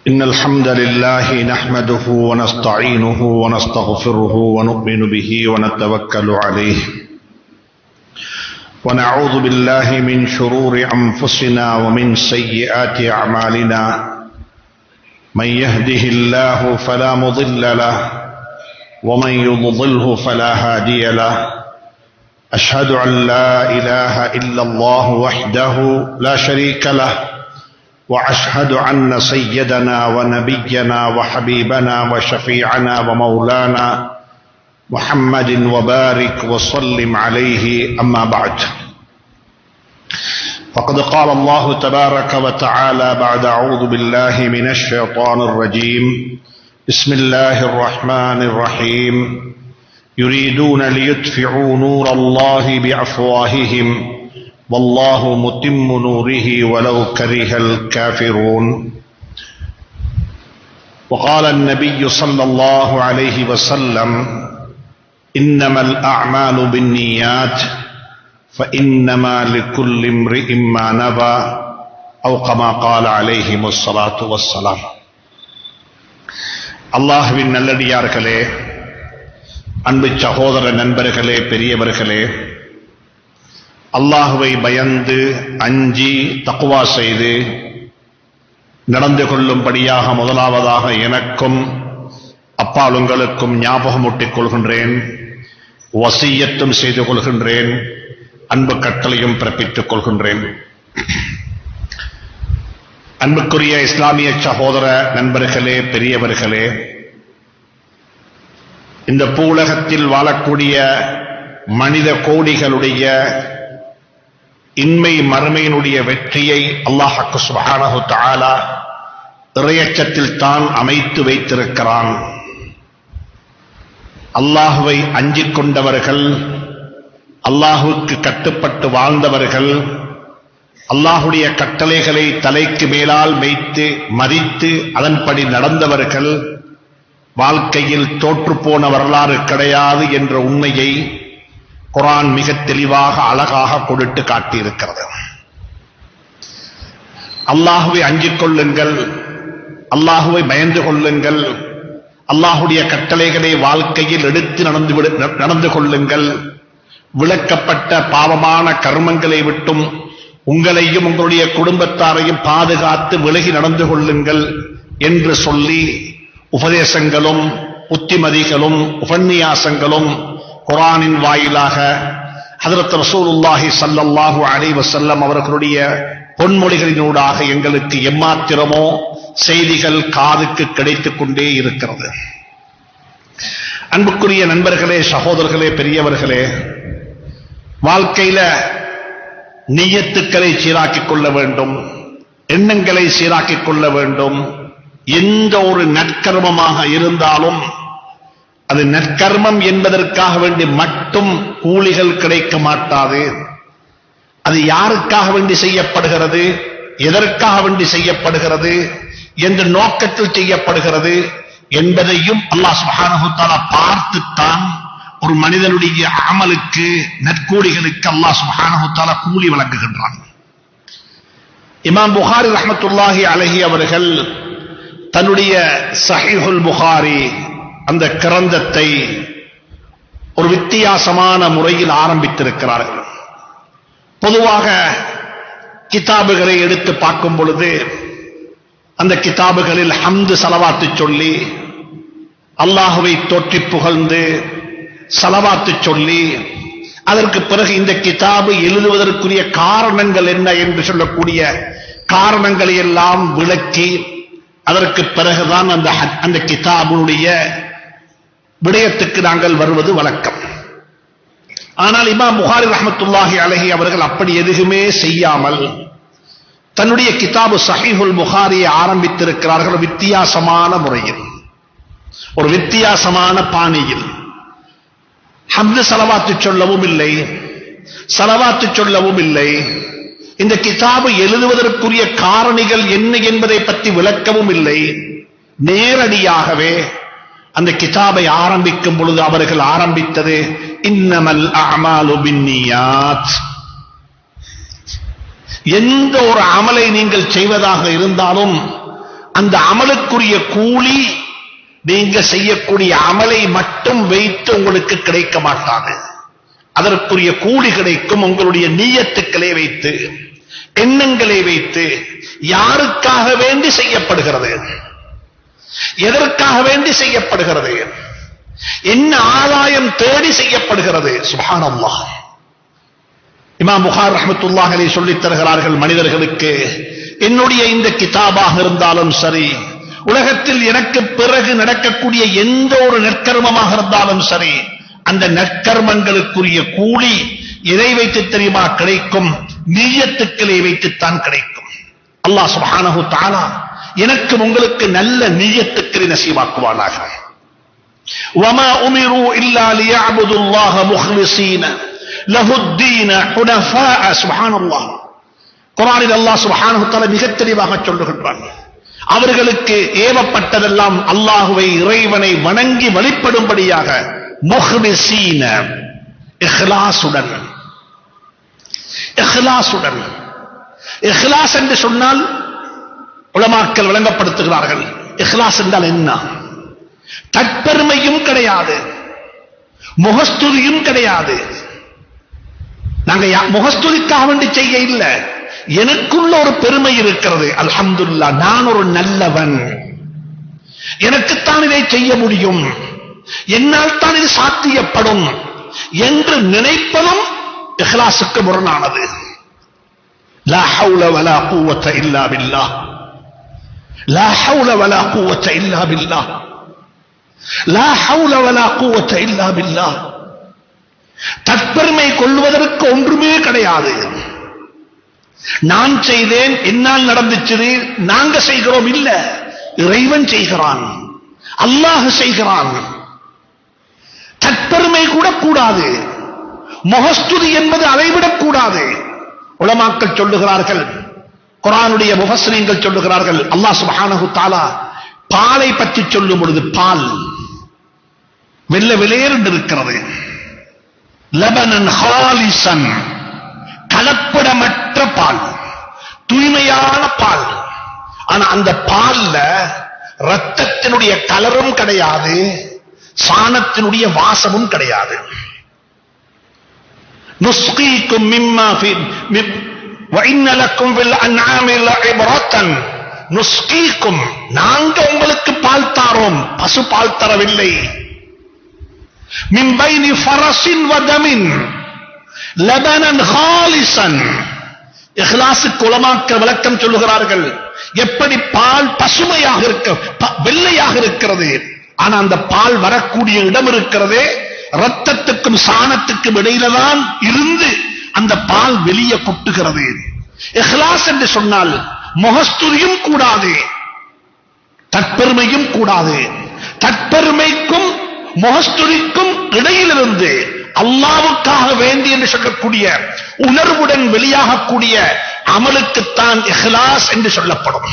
إن الحمد لله نحمده ونستعينه ونستغفره ونؤمن به ونتوكل عليه ونعوذ بالله من شرور أنفسنا ومن سيئات أعمالنا من يهده الله فلا مضل له ومن يضلله فلا هادي له أشهد أن لا إله إلا الله وحده لا شريك له وأشهد أن سيدنا ونبينا وحبيبنا وشفيعنا ومولانا محمد وبارك وسلم عليه أما بعد فقد قال الله تبارك وتعالى بعد أعوذ بالله من الشيطان الرجيم بسم الله الرحمن الرحيم يريدون ليطفئوا نور الله بأفواههم والله متم نوره ولو كره الكافرون وقال النبي صلى الله عليه وسلم إنما الأعمال بالنيات فإنما لكل امرئ ما نوى أو كما قال عليهم الصلاة والسلام. அல்லாஹ்வின் நல்லடியார்களே, அன்பு சகோதர நண்பர்களே, பெரியவர்களே, அல்லாஹுவை பயந்து அஞ்சி தக்வா செய்து நடந்து கொள்ளும்படியாக முதலாவதாக எனக்கும் அப்பால் உங்களுக்கும் ஞாபகமூட்டிக் கொள்கின்றேன், வசியத்தும் செய்து கொள்கின்றேன், அன்பு கட்டளையும் பிறப்பித்துக் கொள்கின்றேன். அன்புக்குரிய இஸ்லாமிய சகோதர நண்பர்களே, பெரியவர்களே, இந்த பூவுலகத்தில் வாழக்கூடிய மனித கோடிகளுடைய இன்மை மறுமையினுடைய வெற்றியை அல்லாஹ் சுப்ஹானஹு வ தஆலா இறையச்சத்தில் தான் அமைத்து வைத்திருக்கிறான். அல்லாஹுவை அஞ்சிக் கொண்டவர்கள், அல்லாஹுவுக்கு கட்டுப்பட்டு வாழ்ந்தவர்கள், அல்லாஹுடைய கட்டளைகளை தலைக்கு மேலால் வைத்து மதித்து அதன்படி நடந்தவர்கள் வாழ்க்கையில் தோற்றுப்போன வரலாறு கிடையாது என்ற உண்மையை குர்ஆன் மிக தெளிவாக அழகாக கொடுத்து காட்டியிருக்கிறது. அல்லாஹுவை அஞ்சிக் கொள்ளுங்கள், அல்லாஹுவை பயந்து கொள்ளுங்கள், அல்லாஹுடைய கட்டளைகளை வாழ்க்கையில் எடுத்து நடந்து கொள்ளுங்கள், விளக்கப்பட்ட பாவமான கர்மங்களை விட்டும் உங்களையும் உங்களுடைய குடும்பத்தாரையும் பாதுகாத்து விலகி நடந்து கொள்ளுங்கள் என்று சொல்லி உபதேசங்களும் புத்திமதிகளும் உபன்யாசங்களும் குர்ஆனின் வாயிலாக ஹஜ்ரத் ரசூலுல்லாஹி ஸல்லல்லாஹு அலைஹி வஸல்லம் அவர்களுடைய பொன்மொழிகளினூடாக எங்களுக்கு எம்மாத்திரமோ செய்திகள் காதுக்கு கிடைத்துக் கொண்டே இருக்கிறது. அன்புக்குரிய நண்பர்களே, சகோதரர்களே, பெரியவர்களே, வாழ்க்கையில நியத்துக்களை சீராக்கிக் கொள்ள வேண்டும், எண்ணங்களை சீராக்கிக் கொள்ள வேண்டும். எந்த ஒரு நற்கர்மமாக இருந்தாலும் அது நற்கர்மம் என்பதற்காக வேண்டி மட்டும் கூலிகள் கிடைக்க மாட்டாது. அது யாருக்காக வேண்டி செய்யப்படுகிறது, எதற்காக வேண்டி செய்யப்படுகிறது, என்ற நோக்கத்தில் செய்யப்படுகிறது என்பதையும் அல்லாஹ் சுப்ஹானஹு வ தஆலா பார்த்துத்தான் ஒரு மனிதனுடைய அமலுக்கு நற்கூலிகளுக்கு அல்லாஹ் சுப்ஹானஹு வ தஆலா கூலி வழங்குகின்றான். இமாம் புகாரி ரஹ்மத்துல்லாஹி அலைஹி அவர்கள் தன்னுடைய ஸஹீஹுல் புகாரி அந்த கிரந்தத்தை ஒரு வித்தியாசமான முறையில் ஆரம்பித்திருக்கிறார்கள். பொதுவாக கிதாபுகளை எடுத்து பார்க்கும் பொழுது அந்த கிதாபுகளில் ஹம்து ஸலவாத்து சொல்லி அல்லாஹுவை தோற்றி புகழ்ந்து ஸலவாத்து சொல்லி அதற்கு பிறகு இந்த கிதாபு எழுதுவதற்குரிய காரணங்கள் என்ன என்று சொல்லக்கூடிய காரணங்களை எல்லாம் விளக்கி அதற்கு பிறகுதான் அந்த கிதாபுடைய விடயத்துக்கு நாங்கள் வருவது வழக்கம். ஆனால் இமாம் புகாரி ரஹ்மத்துல்லாஹி அலைஹி அவர்கள் அப்படி எதுவுமே செய்யாமல் தன்னுடைய கிதாபு ஸஹீஹுல் புகாரியை ஆரம்பித்திருக்கிறார்கள் வித்தியாசமான முறையில், ஒரு வித்தியாசமான பாணியில். ஹம்து ஸலவாத்து சொல்லவும் இல்லை, ஸலவாத்து சொல்லவும் இல்லை, இந்த கிதாபு எழுதுவதற்குரிய காரணிகள் என்ன என்பதை பற்றி விளக்கவும் இல்லை. நேரடியாகவே அந்த கிதாபை ஆரம்பிக்கும் பொழுது அவர்கள் ஆரம்பித்தது இன்னமல் அஅமாலு பின்னியாத். எந்த ஒரு அமலை நீங்கள் செய்வதாக இருந்தாலும் அந்த அமலுக்குரிய கூலி நீங்க செய்யக்கூடிய அமலை மட்டும் வைத்து உங்களுக்கு கிடைக்க மாட்டாது. அதற்குரிய கூலி கிடைக்கும் உங்களுடைய நியத்துக்களை வைத்து, எண்ணங்களை வைத்து. யாருக்காக வேண்டி செய்யப்படுகிறது, எதற்காக வேண்டி செய்யப்படுகிறது, என்ன ஆதாயம் தேடி செய்யப்படுகிறது. சுப்ஹானல்லாஹ். இமாம் புகாரி ரஹ்மத்துல்லாஹி அலைஹி சொல்லித் தருகிறார்கள், மனிதர்களுக்கு என்னுடைய இந்த கிதாபாக இருந்தாலும் சரி, உலகத்தில் எனக்கு பிறகு நடக்கக்கூடிய எந்த ஒரு நற்கர்மமாக இருந்தாலும் சரி, அந்த நற்கர்மங்களுக்குரிய கூலி எதை வைத்து தெரியுமா கிடைக்கும்? நிய்யத்துக்களை வைத்துத்தான் கிடைக்கும். அல்லாஹ் சுப்ஹானஹு தஆலா எனக்கு உங்களுக்கு நல்ல நிய்யத்துக்களை நசீபாக்குவானாக. வமா உமிரு இல்லா லியஅபுதுல்லாஹ முஹ்லிஸீன லஹுத்தீன ஹுனஃபாஅ. சுப்ஹானல்லாஹ். குர்ஆனில் அல்லாஹ் சுப்ஹானஹு தஆலா மிக தெளிவாக சொல்லுகின்றான், அவர்களுக்கு ஏவப்பட்டதெல்லாம் அல்லாஹ்வை இறைவனை வணங்கி வழிபடும்படியாக முஹ்லிஸீன, இஹ்லாஸுடன். இஹ்லாஸுடன். இஹ்லாஸ் என்று சொன்னால் உலமாக்கள் விளங்கப்படுத்துகிறார்கள், இஹ்லாஸ் என்றால் என்ன? தற்பெருமையும் கிடையாது, முகஸ்துதியும் கிடையாது. நாங்க முகஸ்துதிக்காக வேண்டி செய்ய இல்ல, எனக்குள்ள ஒரு பெருமை இருக்கிறது, அல்ஹம்துலில்லாஹ் நான் ஒரு நல்லவன், எனக்குத்தான் இதை செய்ய முடியும், என்னால் தான் இது சாத்தியப்படும் என்று நினைப்பதும் இஹ்லாஸுக்கு முரணானது. லா ஹவுல வலா குவத்த இல்லா பில்லாஹ். லா ஹவுல வலா குவத்த இல்லா பில்லாஹ். லா ஹவுல வலா குவத்த இல்லா பில்லாஹ். தற்பெருமை கொள்வதற்கு ஒன்றுமே கிடையாது. நான் செய்தேன், என்னால் நடந்துச்சு, நாங்க செய்கிறோம் இல்ல, இறைவன் செய்கிறான், அல்லாஹ் செய்கிறான். தற்பெருமை கூட கூடாது, முகஸ்துதி என்பது அதைவிடக் கூடாது. உலமாக்கள் சொல்லுகிறார்கள், குர்ஆனுடைய முஃபஸ்ஸிரீன்கள் சொல்லுகிறார்கள், அல்லாஹ் சுப்ஹானஹு தஆலா பாலை பற்றி சொல்லும் பொழுது, பால் வெள்ளை வெளியேறு இருக்கிறது, லபனன் ஹாலிசன், கலப்படமற்ற பால், தூய்மையான பால். ஆனா அந்த பால்ல ரத்தத்தினுடைய கலரும் கிடையாது, சாணத்தினுடைய வாசமும் கிடையாது. நுஸ்கீக்கும் மிம்மா ஃபி وَإِنَّ لَكُمْ فِي الْأَنْعَامِ لَعِبْرَةً. நுஸ்கீக்கும், நாங்க உங்களுக்கு பால் தாரோம், பசு பால் தரவில்லை. மின் பைனி ஃபரஸின் வ தமின் லபனன் ஹாலிசன். இஹ்லாஸுக்கு உலமாக்கள் விளக்கம் சொல்லுகிறார்கள், எப்படி பால் பசுமையாக இருக்க, வெள்ளையாக இருக்கிறது, ஆனா அந்த பால் வரக்கூடிய இடம் இருக்கிறதே, ரத்தத்துக்கும் சாணத்துக்கும் இடையில தான் இருந்து அந்த பால் வெளியே கொட்டுகிறது. இஹ்லாஸ் என்று சொன்னால் முகஸ்துதியும் கூடாது, தற்பெருமையும் கூடாது. தற்பெருமைக்கும் முகஸ்துதிக்கும் இடையிலிருந்து அல்லாஹ்வுக்காக வேண்டி என்று சொல்லக்கூடிய உணர்வுடன் வெளியாகக்கூடிய அமலுக்குத்தான் இஹ்லாஸ் என்று சொல்லப்படும்.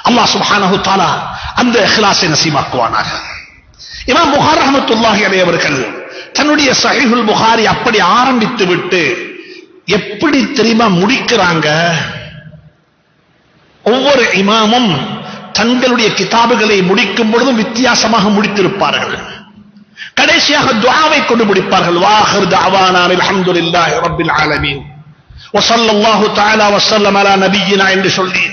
அல்லாஹ் சுப்ஹானஹு தஆலா அந்த இஹ்லாஸை நசீபாக்குவானாக. இமாம் புகாரி ரஹ்மத்துல்லாஹி அலைஹி அவர்கள் தன்னுடைய ஸஹீஹுல் புகாரி அப்படி ஆரம்பித்து விட்டு எப்படி தெரியுமா முடிக்கிறாங்க? ஒவ்வொரு இமாமும் தங்களுடைய கிதாபுகளை முடிக்கும் பொழுதும் வித்தியாசமாக முடித்திருப்பார்கள். கடைசியாக துஆவை கொண்டு முடிப்பார்கள். வாஹிர் தஅவானா அல்ஹம்துலில்லாஹி ரப்பில் ஆலமீன் வஸல்லல்லாஹு தஆலா வஸல்லம் அலா நபியினா என்று சொல்லி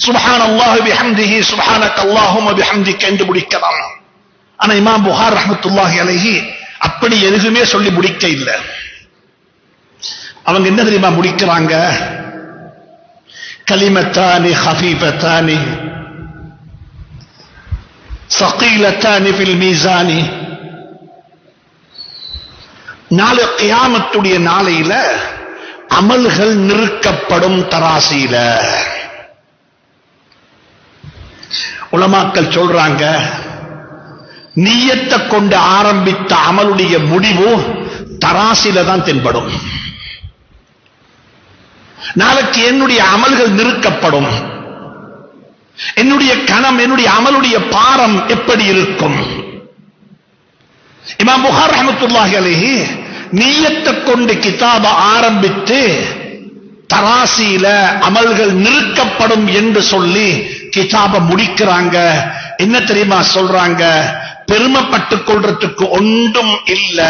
சுப்ஹானல்லாஹி பிஹம்திஹி சுப்ஹானக்கல்லாஹும்ம பிஹம்திக என்று முடிக்கலாம். ஆனா இமாம் புகாரி ரஹ்மத்துல்லாஹி அலைஹி அப்படி எதுவுமே சொல்லி முடிக்க இல்லை. அவங்க என்ன தெரியுமா முடிக்கிறாங்க? கலிமத்தானி ஹஃபீஃபத்தானி ஸகீலத்தானி ஃபில் மீசானி. நாளை கியாமத்துடைய நாளையில அமல்கள் நிறுக்கப்படும் தராசில. உலமாக்கள் சொல்றாங்க, நியத்தை கொண்டு ஆரம்பித்த அமலுடைய முடிவு தராசில தான் தென்படும். நாளைக்கு என்னுடைய அமல்கள் நிறுக்கப்படும், என்னுடைய கணம், என்னுடைய அமலுடைய பாரம் எப்படி இருக்கும்? இமாம் புகாரி ரஹ்மத்துல்லாஹி அலைஹி நியத்தை கொண்டு கிதாப ஆரம்பித்து தராசில அமல்கள் நிறுக்கப்படும் என்று சொல்லி கிதாப முடிக்கிறாங்க. என்ன தெரியுமா சொல்றாங்க? பெருமைப்பட்டுக் கொள்றதுக்கு ஒன்றும் இல்ல.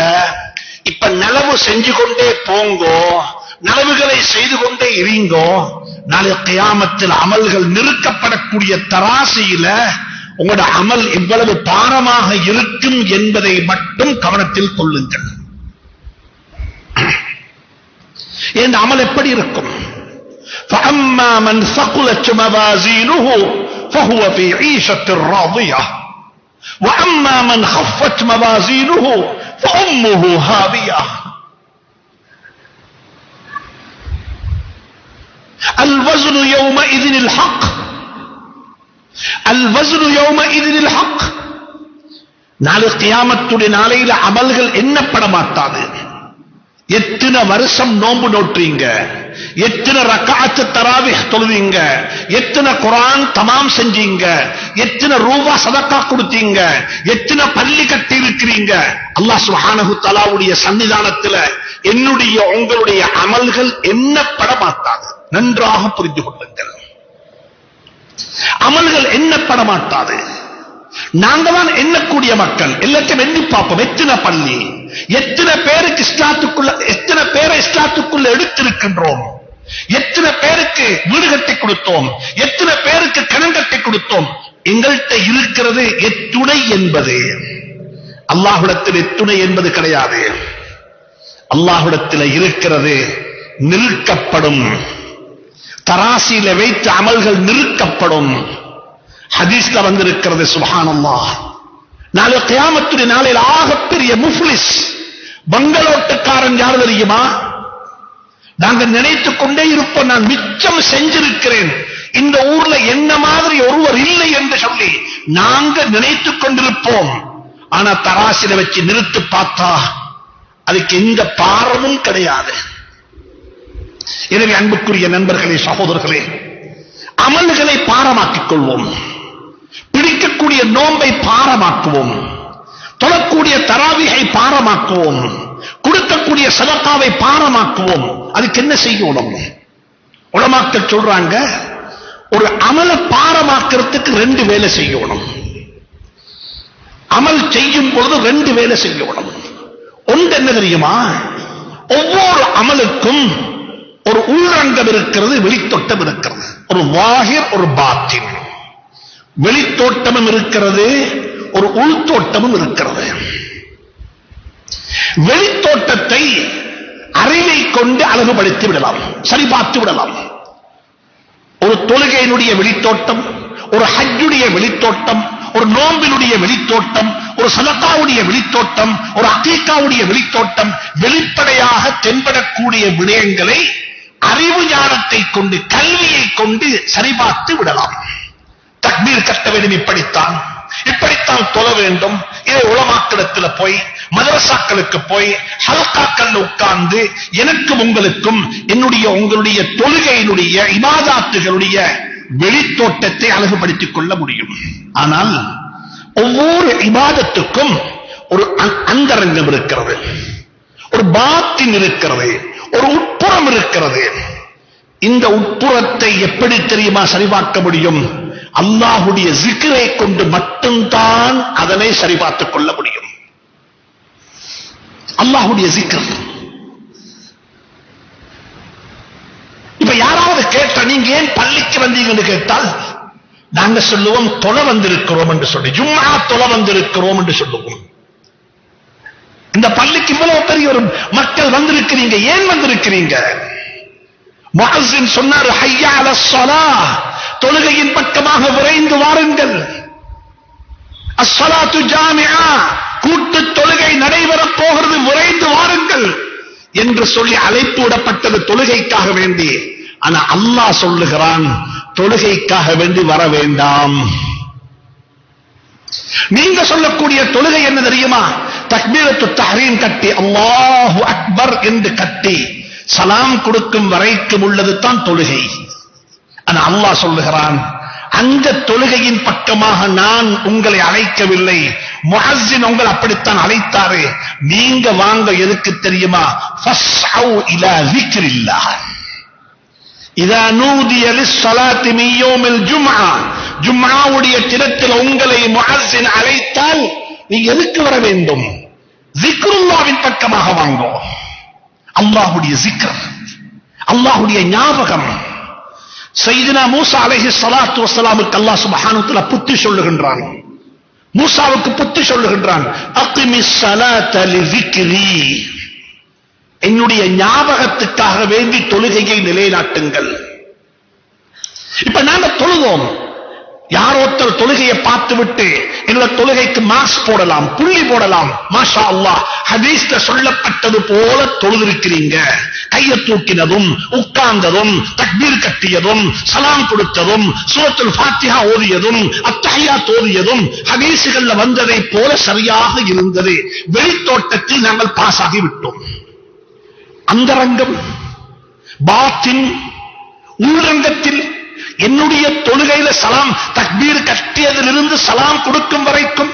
இப்ப நலவு செஞ்சு கொண்டே போங்கோ, நலவுகளை செய்து கொண்டே இருங்கோ. நாளை கியாமத்தில் அமல்கள் நிறுக்கப்படக்கூடிய தராசியில உங்களோட அமல் இவ்வளவு பாரமாக இருக்கும் என்பதை மட்டும் கவனத்தில் கொள்ளுங்கள். இந்த அமல் எப்படி இருக்கும்? فَأَمَّا مَنْ ثَقُلَتْ مَوَازِينُهُ فَهُوَ فِي عِيشَةٍ رَاضِيَةٍ وَأَمَّا مَنْ خَفَّتْ مَوَازِينُهُ فَأُمُّهُ هَاوِيَةٌ. الوزن يومئذ الحق الوزن يومئذ الحق. நாளை கியாமத்துடைய நாளையில அமல்கள் எண்ணப்பட மாட்டாது. எத்தனை வருஷம் நோன்பு நோற்றீங்க, எத்தனை ரக்காத்து தராவிஹ் தொழுவீங்க, எத்தனை குர்ஆன் தமாம் செஞ்சீங்க, எத்தனை ரூபா சதக்கா கொடுத்தீங்க, எத்தனை பள்ளி கட்டி இருக்கிறீங்க, அல்லாஹ் சுப்ஹானஹு தஆலாவுடைய சன்னிதானத்துல என்னுடைய உங்களுடைய அமல்கள் எண்ணப்பட மாட்டாது. நன்றாக புரிந்து கொள்ளுங்கள். அமல்கள் எண்ணப்பட மாட்டாது. நாங்க தான் எண்ணக்கூடிய மக்கள். எல்லாத்தையும் எண்ணி பார்ப்போம். எத்தனை பள்ளி, எத்தனை பேருக்கு இஸ்லாத்துக்குள்ள, எத்தனை பேரை இஸ்லாத்துக்குள்ள எடுத்திருக்கின்றோம், எத்தனை பேருக்கு வீடு கட்டி கொடுத்தோம், எத்தனை பேருக்கு கணம் கட்டி கொடுத்தோம். எங்கள்கிட்ட இருக்கிறது எத்துணை என்பது. அல்லாஹ்விடத்தில் எத்துணை என்பது கிடையாது. அல்லாஹ்விடத்தில் இருக்கிறது நிறுக்கப்படும். தராசியில வைத்து அமல்கள் நிறுக்கப்படும். ஹதீஸ்ல வந்திருக்கிறது. சுப்ஹானல்லாஹ். நாளை கியாமத்துடைய நாளையில் ஆகப்பெரிய முஃப்லிஸ் பங்களோட்டுக்காரன் யார் தெரியுமா? நாங்க நினைத்துக் கொண்டே இருப்போம், நான் மிச்சம் செஞ்சிருக்கிறேன், இந்த ஊர்ல என்ன மாதிரி ஒருவர் இல்லை என்று சொல்லி நாங்க நினைத்துக் கொண்டிருப்போம். ஆனா தராசில வச்சு நிறுத்து பார்த்தா அதுக்கு எந்த பாரமும் கிடையாது. எனவே அன்புக்குரிய நண்பர்களே, சகோதரர்களே, அமல்களை பாரமாக்கிக் கொள்வோம். பிடிக்கக்கூடிய நோன்பை பாரமாக்குவோம். தொழக்கூடிய தராவிகை பாரமாக்குவோம். கொடுக்கக்கூடிய சதக்காவை பாரமாக்குவோம். அதுக்கு என்ன செய்யணும்? உலமாக்கள் சொல்றாங்க, ஒரு அமல பாரமாக்கிறதுக்கு 2 வேலை செய்யணும். அமல் செய்யும் பொழுது 2 வேலை செய்யணும். ஒன்று என்ன தெரியுமா? ஒவ்வொரு அமலுக்கும் ஒரு உள்ரங்கம் இருக்கிறது, வெளித்தோட்டம் இருக்கிறது. ஒரு வாஹிர், ஒரு பாத்தின். வெளித்தோட்டமும் இருக்கிறது, ஒரு உள்தோட்டமும் இருக்கிறது. வெளித்தோட்டத்தை அறிவை கொண்டு அழகுபடுத்தி விடலாம், சரி பார்த்து விடலாம். ஒரு தொழுகையினுடைய வெளித்தோட்டம், ஒரு ஹஜ்ஜுடைய வெளித்தோட்டம், ஒரு நோம்பினுடைய வெளித்தோட்டம், ஒரு சதக்காவுடைய வெளித்தோட்டம், ஒரு அகீகாவுடைய வெளித்தோட்டம், வெளிப்படையாக தென்படக்கூடிய விடயங்களை அறிவு ஞானத்தை கொண்டு, கல்வியை கொண்டு சரிபார்த்து விடலாம். தக்பீர் கட்ட வேண்டும், இப்படித்தான் தொழ வேண்டும். இதை உலமாக்களிடத்தில் போய், மதரசாக்களுக்கு போய், ஹல்காக்கள் உட்கார்ந்து எனக்கும் உங்களுக்கும் என்னுடைய உங்களுடைய தொழுகையினுடைய இபாதத்துகளுடைய வெளித்தோட்டத்தை அழகுபடுத்திக் கொள்ள முடியும். ஆனால் ஒவ்வொரு இபாதத்துக்கும் ஒரு அந்தரங்கம் இருக்கிறது, ஒரு பாத்தின் இருக்கிறது, ஒரு உட்புறம் இருக்கிறது. இந்த உட்புறத்தை எப்படி தெரியுமா சரிபார்க்க முடியும்? அல்லாஹுடைய ஜிக்ரை கொண்டு மட்டும்தான் அதனை சரிபார்த்துக் கொள்ள முடியும். அல்லாஹுடைய ஜிக்ர். இப்ப யாராவது கேட்ட, நீங்க ஏன் பள்ளிக்கு வந்தீங்கன்னு கேட்டால் நாங்க சொல்லுவோம், தொலை வந்திருக்கிறோம் என்று சொல்லி, ஜும்ஆ தொலை வந்திருக்கிறோம் என்று சொல்லுவோம். இந்த பள்ளிக்கு இவ்வளவு பெரிய ஒரு மக்கள் வந்திருக்கிறீங்க, ஏன் வந்திருக்கிறீங்க? முஅஸ்ஸின் சொன்னார், ஹய்யா அலஸ் ஸலாஹ், தொழுகையின் பக்கமாக விரைந்து வாருங்கள். அஸ்ஸலாத்து ஜாமிஆ, கூட்டு தொழுகை நடைபெறப் போகிறது, விரைந்து வாருங்கள் என்று சொல்லி அழைப்பு விடப்பட்டது தொழுகைக்காக வேண்டி. ஆனா அல்லாஹ் சொல்லுகிறான், தொழுகைக்காக வேண்டி வர வேண்டாம். நீங்க சொல்லக்கூடிய தொழுகை என்ன தெரியுமா? தக்பீரத்து தஹ்ரீம் கட்டி அல்லாஹு அக்பர் என்று கட்டி சலாம் கொடுக்கும் வரைக்கும் உள்ளது தான் தொழுகை. ஆனா அல்லாஹ் சொல்லுகிறான், அந்த தொழுகையின் பக்கமாக நான் உங்களை அழைக்கவில்லை, முஅஸ்ஸின் உங்களை அப்படித்தான் அழைத்தாரு. நீங்க வாங்க, எதுக்கு தெரியுமா? ஃபஸ்அவு இலா ஸிக்ரில்லாஹ். இதா நூதிய லிஸ்ஸலாத்தி மின் யௌமில் ஜும்ஆ ஜும்ஆவுடைய தினத்தில் உங்களை முஅஸ்ஸின் அழைத்தால் நீங்க எதுக்கு வர வேண்டும்? ஸிக்ருல்லாஹ்வின் பக்கமாக வாங்கோ. அல்லாஹ்வுடைய ஸிக்ர், அல்லாஹ்வுடைய ஞாபகம். சையதுனா மூசா அலைஹிஸ்ஸலாத்து வஸ்ஸலாமுக்கு அல்லாஹ் சுப்ஹானஹு வ தஆலா புத்தி சொல்லுகின்றான். மூசாவுக்கு புத்தி சொல்லுகின்றான், அக்மிஸ் ஸலாத லிஸிக்ரி, என்னுடைய ஞாபகத்துக்காக வேண்டி தொழுகையை நிலைநாட்டுங்கள். இப்ப நாங்க தொழுவோம், யாரோத்தர் தொழுகையை பார்த்து விட்டு எங்களோட தொழுகைக்கு மார்க்ஸ் போடலாம், புள்ளி போடலாம். மாஷா அல்லாஹ், ஹதீஸ்ல சொல்லப்பட்டது போல தொழுதிருக்கிறீங்க. கையை தூக்கினதும், உட்கார்ந்ததும், தக்பீர் கட்டியதும், சலாம் கொடுத்ததும், சூரத்துல் ஃபாத்திஹா ஓதியதும், அத்தஹியாத் ஓதியதும் ஹதீஸ்கள்ல வந்ததை போல சரியாக இருந்தது. வெளித்தோட்டத்தில் நாங்கள் பாஸ் ஆகி விட்டோம். அந்தரங்கம், பாத்தின், உள்ளரங்கத்தில் என்னுடைய தொழுகையில சலாம் தக்பீர் கட்டியதிலிருந்து சலாம் கொடுக்கும் வரைக்கும்,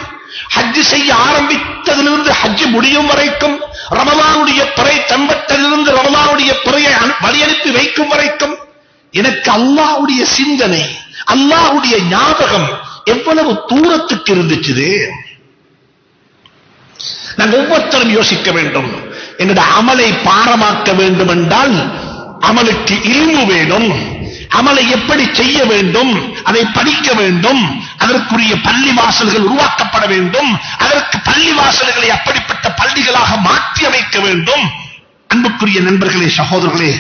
ஹஜ் செய்ய ஆரம்பித்ததிலிருந்து ஹஜ் முடியும் வரைக்கும், ரமலானுடைய பிறை தம்பட்டதிலிருந்து ரமலானுடைய பிறையை வழி அனுப்பி வைக்கும் வரைக்கும் எனக்கு அல்லாஹ்வுடைய சிந்தனை, அல்லாஹ்வுடைய ஞாபகம் எவ்வளவு தூரத்துக்கு இருந்துச்சு. நாங்கள் ஒவ்வொருத்தரும் யோசிக்க வேண்டும். எங்களுடைய அமலை பாரமாக்க வேண்டும் என்றால் அமலுக்கு இல்மு வேணும். அமலை எப்படி செய்ய வேண்டும், அதை படிக்க வேண்டும். அதற்குரிய பள்ளி வாசல்கள் உருவாக்கப்பட வேண்டும். அதற்கு பள்ளி வாசல்களை அப்படிப்பட்ட பள்ளிகளாக மாற்றி அமைக்க வேண்டும். அன்புக்குரிய நண்பர்களே, சகோதரர்களே,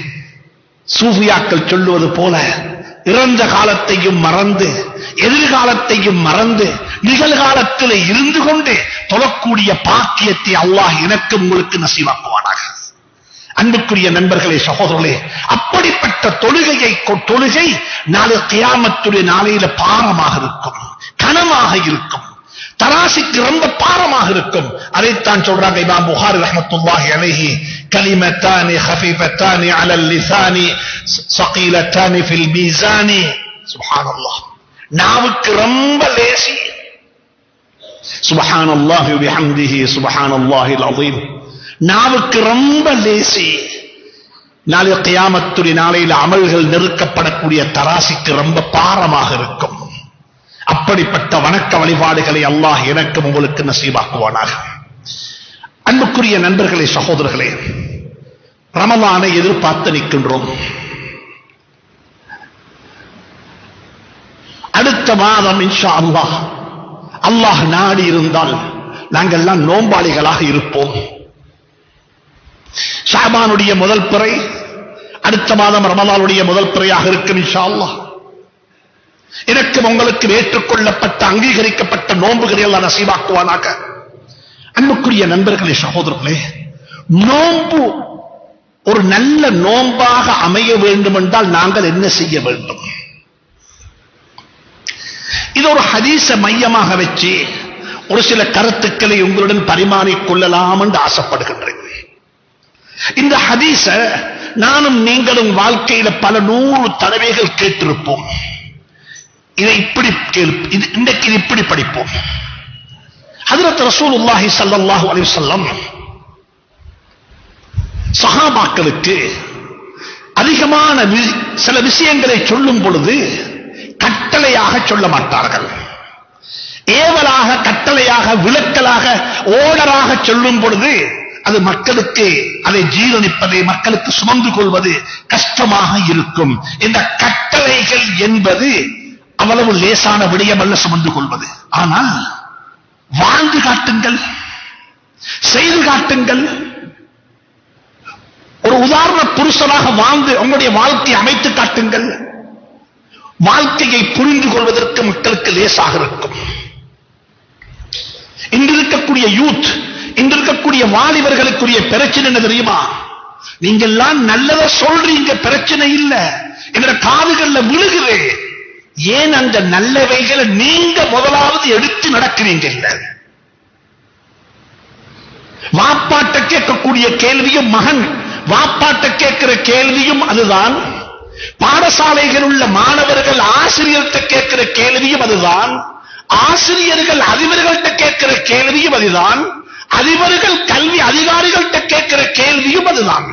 சூஃபியாக்கள் சொல்லுவது போல இறந்த காலத்தையும் மறந்து, எதிர்காலத்தையும் மறந்து, நிகழ்காலத்தில் இருந்து கொண்டு தொழக்கூடிய பாக்கியத்தை அல்லாஹ் எனக்கு உங்களுக்கு நசீவாக்குவானாக. அன்புக்குரிய நண்பர்களே, சகோதரர்களே, அப்படிப்பட்ட தொழுகை நாளை கியாமத்துடைய நாளையில பாரமாக இருக்கும், கனமாக இருக்கும், தராசிக்கு ரொம்ப பாரமாக இருக்கும். அதைத்தான் சொல்றாங்க இமாம் புகாரி ரஹ்மத்துல்லாஹி அலைஹி, கலிமத்தானி ஹஃபீஃபத்தானி அலல் லிசானி ஸகீலத்தானி ஃபில் மீசானி. சுப்ஹானல்லாஹ், நாவுக்கு ரொம்ப லேசி. சுப்ஹானல்லாஹி வ பிஹம்திஹி சுப்ஹானல்லாஹில் அஸீம். நாவுக்கு ரொம்ப லேசி. நாளை கியாமத்துடைய நாளையில் அமல்கள் நெருக்கப்படக்கூடிய தராசிக்கு ரொம்ப பாரமாக இருக்கும். அப்படிப்பட்ட வணக்க வழிபாடுகளை அல்லாஹ் எனக்கும் உங்களுக்கு நசீபாக்குவானாக. அன்புக்குரிய நண்பர்களே, சகோதரர்களே, ரமலானை எதிர்பார்த்து நிற்கின்றோம். அடுத்த மாதம் இன்ஷா அல்லாஹ், அல்லாஹ் நாடி இருந்தால் நாங்கள் எல்லாம் நோம்பாளிகளாக இருப்போம். ஷாபானுடைய முதல் பிறை அடுத்த மாதம் ரமலானுடைய முதல் பிறையாக இருக்கும் இன்ஷா அல்லாஹ். எனக்கும் உங்களுக்கு ஏற்றுக்கொள்ளப்பட்ட அங்கீகரிக்கப்பட்ட நோன்புகளை எல்லாம் நசீபாக்குவானாக. அன்புக்குரிய நண்பர்களே, சகோதரர்களே, நோன்பு ஒரு நல்ல நோன்பாக அமைய வேண்டும் என்றால் நாங்கள் என்ன செய்ய வேண்டும்? இது ஒரு ஹதீஸ மையமாக வச்சு ஒரு சில கருத்துக்களை உங்களுடன் பரிமாறிக் கொள்ளலாம் என்று ஆசைப்படுகின்றேன். இந்த ஹதீஸ நானும் நீங்களும் வாழ்க்கையில பல 100 தடவைகள் கேட்டிருப்போம். இதை இப்படி இன்றைக்கு இப்படி படிப்போம். ஹஜ்ரத் ரசூலுல்லாஹி ஸல்லல்லாஹு அலைஹி வஸல்லம் சஹாபாக்களுக்கு அதிகமான சில விஷயங்களை சொல்லும் பொழுது கட்டளையாக சொல்ல மாட்டார்கள். ஏவலாக, கட்டளையாக, விளக்கலாக, ஓடராக சொல்லும் பொழுது அது மக்களுக்கு அதை ஜீரணிப்பது, மக்களுக்கு சுமந்து கொள்வது கஷ்டமாக இருக்கும். இந்த கட்டளைகள் என்பது அவ்வளவு லேசான விடயம் அல்ல சுமந்து கொள்வது. ஆனால் வாழ்ந்து காட்டுங்கள், செய்து காட்டுங்கள். ஒரு உதாரண புருஷனாக வாழ்ந்து உங்களுடைய வாழ்க்கையை அமைத்து காட்டுங்கள். வாழ்க்கையை புரிந்து கொள்வதற்கு மக்களுக்கு லேசாக இருக்கும். இன்று இருக்கக்கூடிய யூத், இன்று இருக்கக்கூடிய வாலிபர்களுக்குரிய பிரச்சனை என்ன தெரியுமா? நீங்க எல்லாம் நல்லத சொல்றீங்க, பிரச்சனை இல்ல, என்ற காதுகள்ல விழுகுது. ஏன் அந்த நல்லவைகளை நீங்க முதலாவது எடுத்து நடக்கிறீங்க இல்ல? வாப்பாட்ட கேட்கக்கூடிய கேள்வியும், மகன் வாப்பாட்ட கேட்கிற கேள்வியும் அதுதான். பாடசாலைகள் உள்ள மாணவர்கள் ஆசிரியர்கிட்ட கேட்கிற கேள்வியும் அதுதான். ஆசிரியர்கள் அதிபர்கள்ட்ட கேட்கிற கேள்வியும் அதுதான். அதிபர்கள் கல்வி அதிகாரிகள்ட்ட கேட்கிற கேள்வியும் அதுதான்.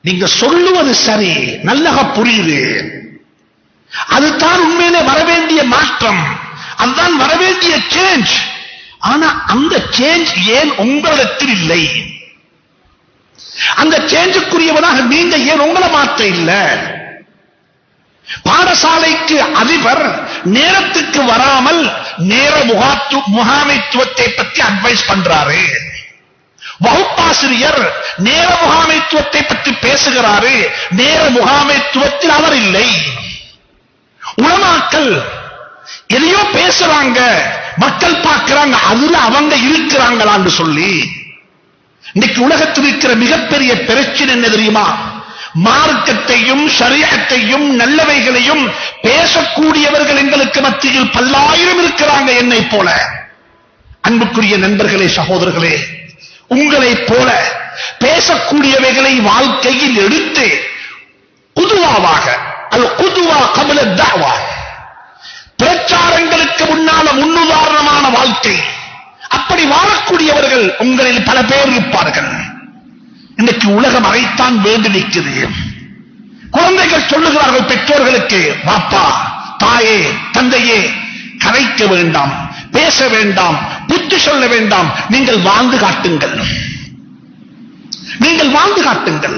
நீங்க சொல்லுவது சரி, நல்லக புரியுது, அதுதான் உண்மையிலே வரவேண்டிய மாற்றம், அதுதான் வரவேண்டிய சேஞ்ச். ஆனா அந்த சேஞ்ச் ஏன் உங்களிடத்தில் இல்லை? அந்த சேஞ்சுக்குரியவனாக நீங்க ஏன் உங்களை மாற்ற இல்ல? பாடசாலைக்கு அதிபர் நேரத்துக்கு வராமல் நேர முகாமைத்துவத்தை பற்றி அட்வைஸ் பண்றாரு. வகுப்பாசிரியர் நேர முகாமைத்துவத்தை பற்றி பேசுகிறாரு. நேர முகாமைத்துவத்தில் அவர் இல்லை. உலமாக்கள் எதையோ பேசுறாங்க, மக்கள் பார்க்கிறாங்க, அதுல அவங்க இருக்கிறாங்களான்னு சொல்லி. இன்னைக்கு உலகத்தில் இருக்கிற மிகப்பெரிய பிரச்சனை என்ன தெரியுமா? மார்க்கத்தையும் ஷரியத்தையும் நல்லவைகளையும் பேசக்கூடியவர்கள் எங்களுக்கு மத்தியில் பல்லாயிரம் இருக்கிறாங்க, என்னை போல. அன்புக்குரிய நண்பர்களே, சகோதரர்களே, உங்களை போல பேசக்கூடியவைகளை வாழ்க்கையில் எடுத்து குதுவாவாக, அல் குதுவா கபில தஅவா, பிரச்சாரங்களுக்கு முன்னால முன்னுதாரணமான வாழ்க்கை, அப்படி வாழக்கூடியவர்கள் உங்களில் பல பேர் இருப்பார்கள். இன்னைக்கு உலகம் அதைத்தான் வேண்டி நிற்குது. குழந்தைகள் சொல்லுகிறார்கள் பெற்றோர்களுக்கு, பாப்பா, தாயே, தந்தையே, கரைக்க வேண்டாம், பேச வேண்டாம், புத்தி சொல்ல வேண்டாம், நீங்கள் வாழ்ந்து காட்டுங்கள், நீங்கள் வாழ்ந்து காட்டுங்கள்.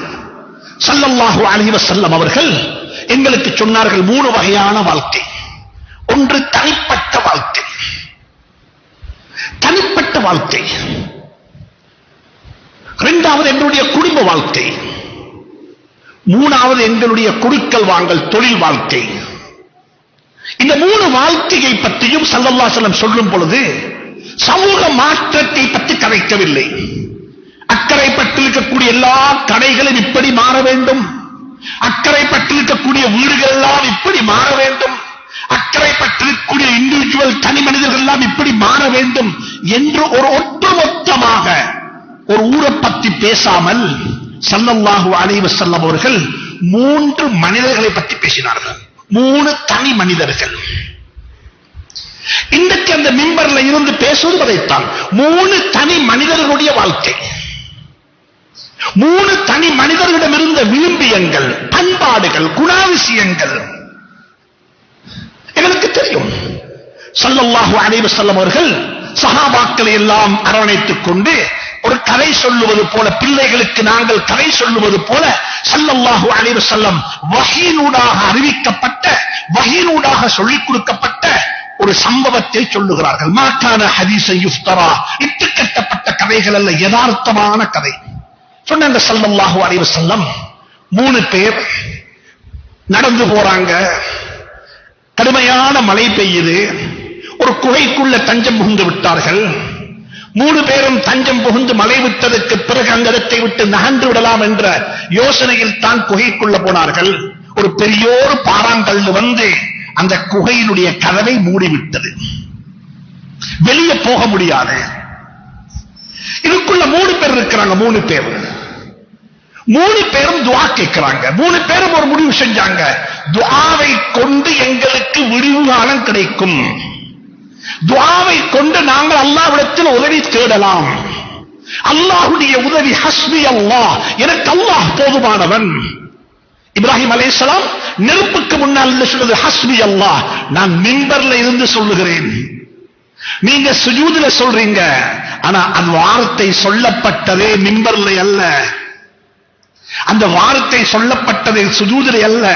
ஸல்லல்லாஹு அலைஹி வஸல்லம் அவர்கள் எங்களுக்கு சொன்னார்கள் 3 வகையான வாழ்க்கை. ஒன்று தனிப்பட்ட வாழ்க்கை, தனிப்பட்ட வாழ்க்கை. இரண்டாவது எங்களுடைய குடும்ப வாழ்க்கை. மூணாவது எங்களுடைய குடுக்கல் வாங்கல் தொழில் வாழ்க்கை. இந்த 3 வாழ்க்கையை பற்றியும் ஸல்லல்லாஹு அலைஹி வஸல்லம் சொல்லும் பொழுது சமூக மாற்றத்தை பற்றி கதைக்கவில்லை. அக்கறை பட்டிருக்கக்கூடிய எல்லா கடைகளும் இப்படி மாற வேண்டும், அக்கறை பட்டிருக்கக்கூடிய வீடுகள் எல்லாம் இப்படி மாற வேண்டும், அக்கறை பட்டிருக்கக்கூடிய இண்டிவிஜுவல் தனி மனிதர்கள் எல்லாம் இப்படி மாற வேண்டும் என்று ஒரு ஒட்டுமொத்தமாக ஒரு ஊரை பற்றி பேசாமல் ஸல்லல்லாஹு அலைஹி வஸல்லம் அவர்கள் 3 மனிதர்களை பற்றி பேசினார்கள். 3 தனி மனிதர்கள். இன்றைக்கு அந்த மிம்பர்ல இருந்து பேசுவது வரைத்தான் 3 தனி மனிதர்களுடைய வாழ்க்கை. 3 தனி மனிதர்களிடம் இருந்த விரும்பியங்கள், பண்பாடுகள், குணாதிசயங்கள் எங்களுக்கு தெரியும். ஸல்லல்லாஹு அலைஹி வஸல்லம் அவர்கள் சஹாபாக்களை எல்லாம் அரவணைத்துக் கொண்டு ஒரு கதை சொல்லுவது போல, பிள்ளைகளுக்கு நாங்கள் கதை சொல்லுவது போல ஸல்லல்லாஹு அலைஹி வஸல்லம் வஹீனூடாக அறிவிக்கப்பட்ட, வஹீனூடாக சொல்லிக் கொடுக்கப்பட்ட ஒரு சம்பவத்தை சொல்லுகிறார்கள். மாகான ஹதீஸை யுஃப்தரா, இட்டு கட்டப்பட்ட கதைகள் அல்ல, யதார்த்தமான கதை. சொன்னாங்க ஸல்லல்லாஹு அலைஹி வஸல்லம், 3 பேர் நடந்து போறாங்க, கடுமையான மழை பெய்யுது, ஒரு குகைக்குள்ள தஞ்சம் புகுந்து விட்டார்கள். 3 பேரும் தஞ்சம் புகுந்து மழை விட்டதற்கு பிறகு அங்கத்தை விட்டு நகர்ந்து விடலாம் என்ற யோசனையில் தான் குகைக்குள்ள போனார்கள். ஒரு பெரியோரு பாறாங்கல் வந்து அந்த குகையினுடைய கதவை மூடிவிட்டது, வெளியே போக முடியாது. இதுக்குள்ள 3 பேர் இருக்கிறாங்க. 3 பேரும் துஆ கேட்கிறாங்க. 3 பேரும் ஒரு முடிவு செஞ்சாங்க, துஆவை கொண்டு எங்களுக்கு விடிவு காலம் கிடைக்கும், துஆவை கொண்டு நாங்கள் அல்லாஹ்விடத்தில் உதவி தேடலாம், அல்லாஹ்வுடைய உதவி ஹஸ்பி அல்லாஹ், எனக்கு அல்லாஹ் போதுமானவன். இப்ராஹிம் அலைஹிஸ்ஸலாம் நெருப்புக்கு முன்னால் சொல்றது ஹஸ்பி அல்லாஹ். நான் மிம்பர்ல இருந்து சொல்லுகிறேன், நீங்க சுஜூதுல சொல்றீங்க, ஆனா அந்த வார்த்தை சொல்லப்பட்டதே மிம்பர்ல அல்ல, அந்த வார்த்தை சொல்லப்பட்டது சுஜூதுல அல்ல,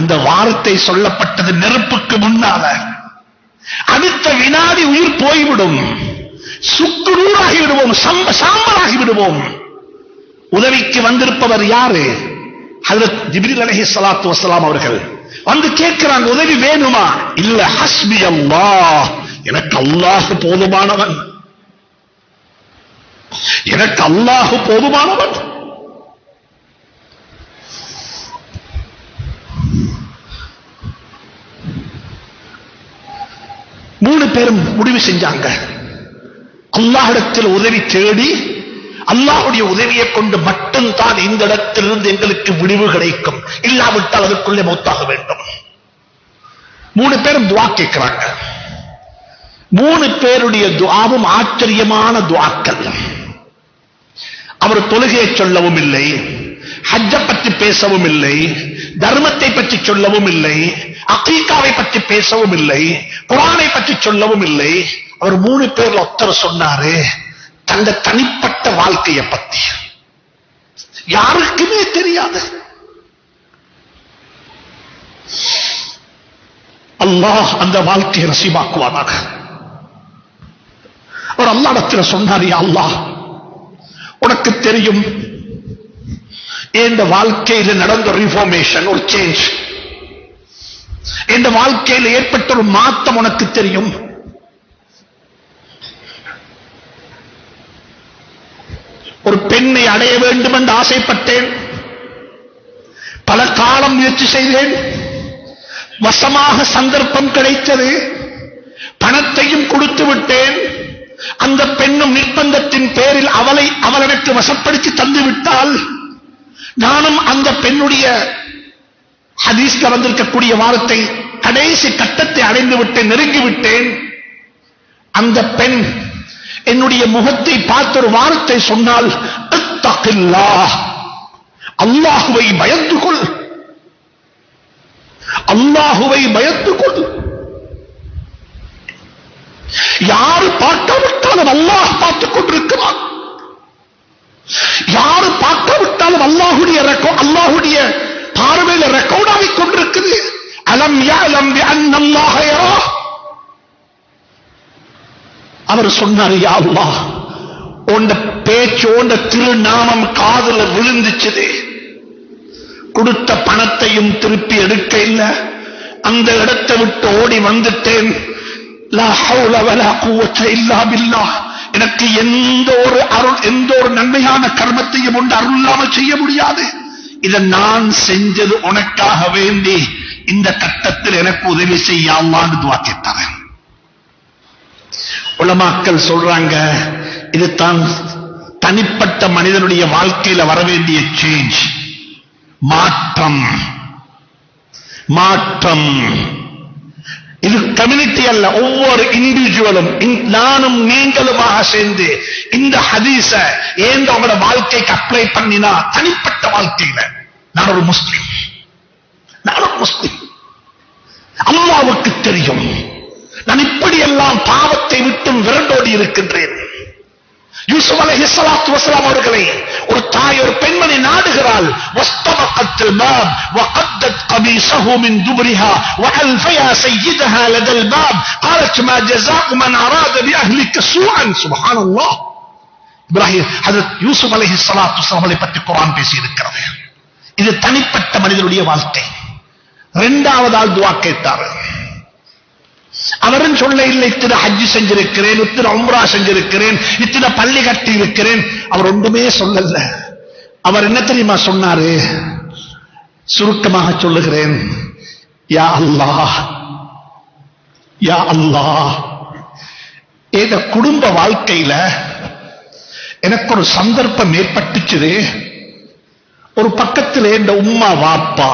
அந்த வார்த்தை சொல்லப்பட்டது நெருப்புக்கு முன்னால. அடுத்த வினாடி உயிர் போய்விடும், சுக்குநூறாகி விடுவோம், சாம்பலாகி விடுவோம். உதவிக்கு வந்திருப்பவர் யாரு? ஹஜ்ரத் ஜிப்ரீல் அலைஹிஸ்ஸலாத்து வஸ்ஸலாம் அவர்கள் வந்து கேட்கிறாங்க, உதவி வேணுமா? இல்ல, ஹஸ்பி அல்லாஹ், எனக்கு அல்லாஹ் போதுமானவன், எனக்கு அல்லாஹ் போதுமானவன். மூணு பேரும் முடிவு செஞ்சாங்க, அல்லாஹ்விடத்தில் உதவி தேடி அல்லாஹ்வுடைய உதவியை கொண்டு மட்டும்தான் இந்த இடத்திலிருந்து எங்களுக்கு விடிவு கிடைக்கும், இல்லாவிட்டால் அதற்குள்ளே மௌத்தாக வேண்டும். 3 பேரும் துஆ கேட்கிறாங்க. 3 பேருடைய துஆவும் ஆச்சரியமான துஆக்கள். அவர் தொழுகையை சொல்லவும் இல்லை, ஹஜ்ஜை பற்றி பேசவும் இல்லை, தர்மத்தை பற்றி சொல்லவும் இல்லை, அகீகாவை பற்றி பேசவும் இல்லை, குர்ஆனை பற்றி சொல்லவும் இல்லை. அவர் 3 பேர்ல ஒருத்தர் சொன்னாரு தந்த தனிப்பட்ட வாழ்க்கையை பத்தி. யாருக்குமே தெரியாது. அல்லாஹ் அந்த வாழ்க்கையை நசீபாக்குவானாக. அவர் அல்லாஹ்விடத்தில் சொன்னார், யா அல்லாஹ், உனக்கு தெரியும் இந்த வாழ்க்கையில் நடந்த ரிஃபார்மேஷன், ஒரு சேஞ்ச், இந்த வாழ்க்கையில் ஏற்பட்ட ஒரு மாற்றம் உனக்கு தெரியும். ஒரு பெண்ணை அடைய வேண்டும் என்று ஆசைப்பட்டேன், பல காலம் முயற்சி செய்தேன், வசமாக சந்தர்ப்பம் கிடைத்தது, பணத்தையும் கொடுத்து விட்டேன். அந்த பெண்ணும் நிர்பந்தத்தின் பேரில் அவள் எனக்கு வசப்படுத்தி தந்துவிட்டால் நானும் அந்த பெண்ணுடைய ஹதீஸ்ல வந்திருக்கக்கூடிய வார்த்தை கடைசி கட்டத்தை அடைந்து விட்டேன், நெருங்கிவிட்டேன். அந்த பெண் என்னுடைய முகத்தை பார்த்த ஒரு வார்த்தை சொன்னால், இத்தகில்லாஹ், அல்லாஹுவை பயந்து கொள், அல்லாஹுவை பயந்து கொள். யாரு பார்க்காவிட்டாலும் அல்லாஹ் பார்த்துக் கொண்டிருக்கிறான். யாரு பார்க்காவிட்டாலும் அல்லாஹுடைய பார்வையில ரெக்கார்ட் ஆகிக் கொண்டிருக்குது. அலம் யஅலம் பிஅன்னல்லாஹ யரா. அவர் சொன்னார், யா அல்லாஹ், உன்ட பேச்சு, உன்ட திருநாமம் காதுல விழுந்துச்சு, கொடுத்த பணத்தையும் திருப்பி எடுக்க இல்லை, அந்த இடத்தை விட்டு ஓடி வந்துட்டேன். லா ஹவுல வலா குவத்த இல்லா பில்லாஹ். எனக்கு எந்த ஒரு நன்மையான கர்மத்தையும் ஒன்று அருள் இல்லாமல் செய்ய முடியாது. இதை நான் செஞ்சது உனக்காக வேண்டி, இந்த கட்டத்தில் எனக்கு உதவி செய்ய அல்லாஹ்னு துஆ கேட்டாங்க. உலமாக்கள் சொல்றாங்க, இது தான் தனிப்பட்ட மனிதனுடைய வாழ்க்கையில வரவேண்டிய சேஞ்ச், மாற்றம். மாற்றம் இது கம்யூனிட்டி அல்ல, ஒவ்வொரு இண்டிவிஜுவலும், நானும் நீங்களுமாக சேர்ந்து இந்த ஹதீஸ ஏன் அவங்களோட வாழ்க்கைக்கு அப்ளை பண்ணினா, தனிப்பட்ட வாழ்க்கையில நான் ஒரு முஸ்லிம், அல்லாஹ்வுக்கு தெரியும் நான் இப்படியெல்லாம் பாவத்தை விட்டும் விரண்டோடி இருக்கின்றேன். யூசுப் அலைஹிஸ்ஸலாத்து வஸலாம் அவர்களை ஒரு தாய், ஒரு பெண்மணி நாடுகிறாள். வஸ்தபகத்தில் பாப் வகத்தத் கபீஸஹு மின் துபரிஹா வஅல்ஃபயா சய்யிதஹா லதல் பாப் قالت ما جزاء من اراد باهلك سوءا. சுப்ஹானல்லாஹ். இப்ராஹிம் ஹஜ்ரத் யூசுப் அலைஹிஸ்ஸலாத்து வஸலாமை பற்றி குர்ஆன் பேசி இருக்கிறது. இது தனிப்பட்ட மனிதனுடைய வாழ்க்கை. இரண்டாவது ஆள் துஆ கேட்டார். அவரும் சொல்ல இல்லை, இத்தனை ஹஜ் செஞ்சிருக்கிறேன், இத்தனை உம்ரா செஞ்சிருக்கிறேன், இத்தனை பள்ளி கட்டி இருக்கிறேன். அவர் ஒன்றுமே சொல்லல. அவர் என்ன தெரியுமா சொன்னாரு? சுருக்கமாக சொல்லுகிறேன், யா அல்லாஹ், யா அல்லாஹ், இந்த குடும்ப வாழ்க்கையில எனக்கு ஒரு சந்தர்ப்பம் ஏற்பட்டுச்சு. ஒரு பக்கத்தில் இந்த உம்மா வாப்பா,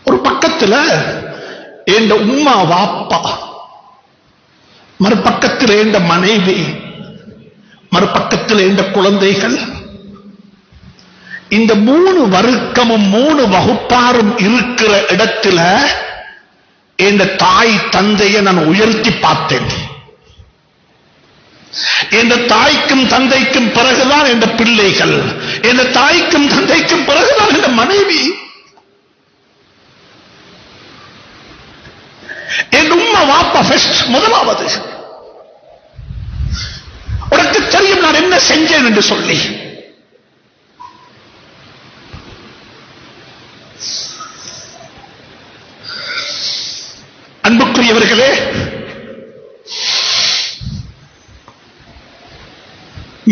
ஒரு பக்கத்தில் என் உம்மா வாப்பா, மறுபக்கத்தில் என் மனைவி, மறுபக்கத்தில் என் குழந்தைகள். இந்த 3 வர்க்கமும் 3 வகுப்பாரும் இருக்கிற இடத்துல என் தாய் தந்தையை நான் உயர்த்தி பார்த்தேன். என் தாய்க்கும் தந்தைக்கும் பிறகுதான் என் பிள்ளைகள், என் தாய்க்கும் தந்தைக்கும் பிறகுதான் என் மனைவி. என் உம்மா வாப்பா ஃபர்ஸ்ட், முதலாவது. உனக்கு தெரியும் நான் என்ன செஞ்சேன் என்று சொல்லி. அன்புக்குரியவர்களே,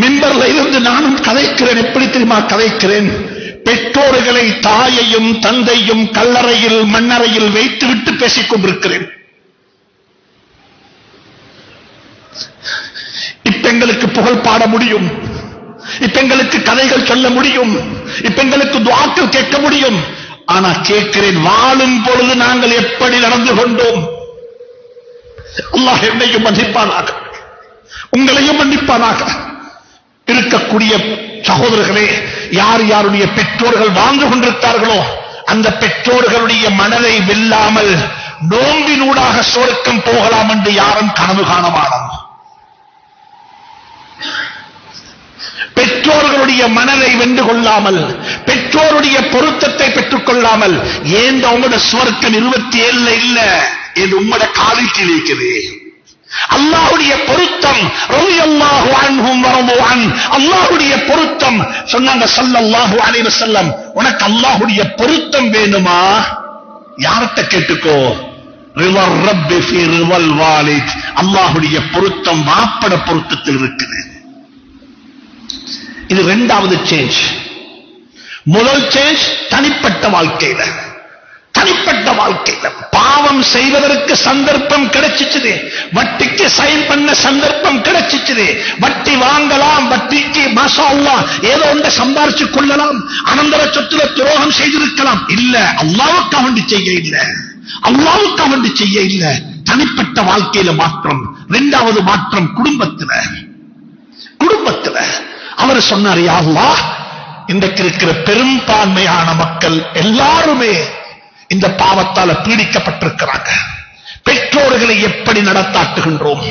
மிம்பர்ல இருந்து நானும் கதைக்கிறேன். எப்படி தெரியுமா கதைக்கிறேன்? பெற்றோர்களை, தாயையும் தந்தையும் கல்லறையில் மண்ணறையில் வைத்துவிட்டு பேசிக் கொண்டிருக்கிறேன். இப்ப எங்களுக்கு புகழ் பாட முடியும், இப்ப எங்களுக்கு கதைகள் சொல்ல முடியும், இப்ப எங்களுக்கு துஆக்கள் கேட்க முடியும். ஆனா கேட்கிறேன், வாழும் பொழுது நாங்கள் எப்படி நடந்து கொண்டோம். அல்லாஹ் என்னையும் மன்னிப்பானாக. உங்களையும் மன்னிப்பானாக. இருக்கக்கூடிய சகோதரர்களே, யார் யாருடைய பெற்றோர்கள் வாழ்ந்து கொண்டிருக்கிறார்களோ அந்த பெற்றோர்களுடைய மனதை வெல்லாமல் நோம்பினூடாக சொர்க்கம் போகலாம் என்று யாரும் கனவு காணவானம். பெற்றோர்களுடைய மனதை வென்று கொள்ளாமல், பெற்றோருடைய பொருத்தத்தை பெற்றுக் கொள்ளாமல், ஏன் உங்களோட சுவர்க்கம் 27 இல்ல, இது உங்களோட காலில் இருக்குது. அல்லாஹ்வுடைய பொருத்தம், ரலியல்லாஹு அன்ஹும் வரது அன், அல்லாஹ்வுடைய பொருத்தம். சொன்னாங்க ஸல்லல்லாஹு அலைஹி வஸல்லம், உனக்கு அல்லாஹ்வுடைய பொருத்தம் வேணுமா? யார்கிட்ட கேட்டுக்கோ. ரிவர் ரப்பி ஃபீ ரிவல் வாலித், அல்லாஹ்வுடைய பொருத்தம் வாப்பட பொருத்தத்தில் இருக்குது. இது இரண்டாவது சேஞ்ச். முதல் சேஞ்ச் தனிப்பட்ட வாழ்க்கையில. தனிப்பட்ட வாழ்க்கையில பாவம் செய்வதற்கு சந்தர்ப்பம் கிடைச்சிச்சு, வட்டிக்கு சைன் பண்ண சந்தர்ப்பம் கிடைச்சிச்சு. வட்டி வாங்கலாம், வட்டிக்கு மாஷா அல்லாஹ் ஏதோ ஒன்றை சம்பாரிச்சு கொள்ளலாம், அனந்தர சொத்துல துரோகம் செய்திருக்கலாம். இல்ல, அல்லாஹ்வுக்காக வேண்டி செய்ய இல்ல, அல்லாஹ்வுக்காக வேண்டி செய்ய இல்ல. தனிப்பட்ட வாழ்க்கையில மாற்றம். இரண்டாவது மாற்றம் குடும்பத்துல. குடும்பத்துல அவர் சொன்னார், யா அல்லாஹ், இன்றைக்கு இருக்கிற பெரும்பான்மையான மக்கள் எல்லாருமே இந்த பாவத்தால பீடிக்கப்பட்டிருக்கிறாங்க. பெற்றோர்களை எப்படி நடத்தாட்டுகின்றோம்,